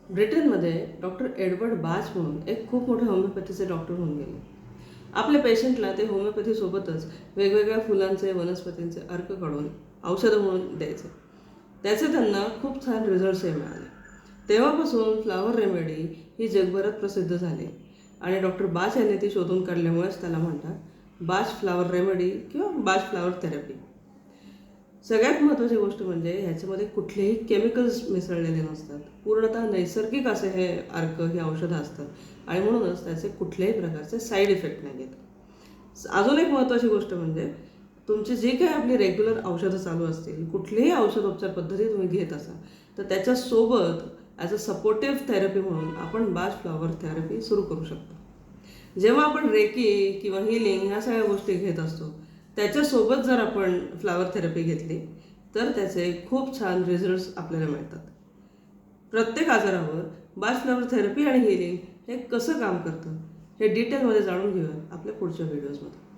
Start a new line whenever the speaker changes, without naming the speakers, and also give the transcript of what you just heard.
ब्रिटनमध्ये doctor Edward बाच म्हणून एक खूप मोठे होमिओपॅथीचे डॉक्टर होऊन गेले. आपल्या पेशंटला ते होमिओपॅथीसोबतच वेगवेगळ्या फुलांचे वनस्पतींचे अर्क काढून औषधं म्हणून द्यायचे. त्याचे त्यांना खूप छान रिझल्ट्सही मिळाले. तेव्हापासून फ्लावर रेमेडी ही जगभरात प्रसिद्ध झाली आणि डॉक्टर बाच यांनी ती शोधून काढल्यामुळेच त्याला म्हणतात बाच फ्लावर रेमेडी किंवा बाच फ्लावर थेरपी. सगळ्यात महत्त्वाची गोष्ट म्हणजे ह्याच्यामध्ये कुठलेही केमिकल्स मिसळलेले नसतात. पूर्णतः नैसर्गिक असे हे अर्क ही औषधं असतात आणि म्हणूनच त्याचे कुठल्याही प्रकारचे साईड इफेक्ट नाही आहेत. अजून एक महत्त्वाची गोष्ट म्हणजे तुमची जी काही आपली रेग्युलर औषधं चालू असतील, कुठलीही औषधोपचार पद्धती तुम्ही घेत असाल तर त्याच्यासोबत ॲज अ सपोर्टिव्ह थेरपी म्हणून आपण बाच फ्लॉवर थेरपी सुरू करू शकतो. जेव्हा आपण रेकी किंवा हिलिंग ह्या सगळ्या गोष्टी घेत असतो त्याच्यासोबत जर आपण फ्लावर थेरपी घेतली तर त्याचे खूप छान रिझल्ट्स आपल्याला मिळतात. प्रत्येक आजारावर बाच फ्लावर थेरपी आणि हिलिंग हे कसं काम करतं हे डिटेलमध्ये जाणून घेऊया आपल्या पुढच्या व्हिडिओजमध्ये.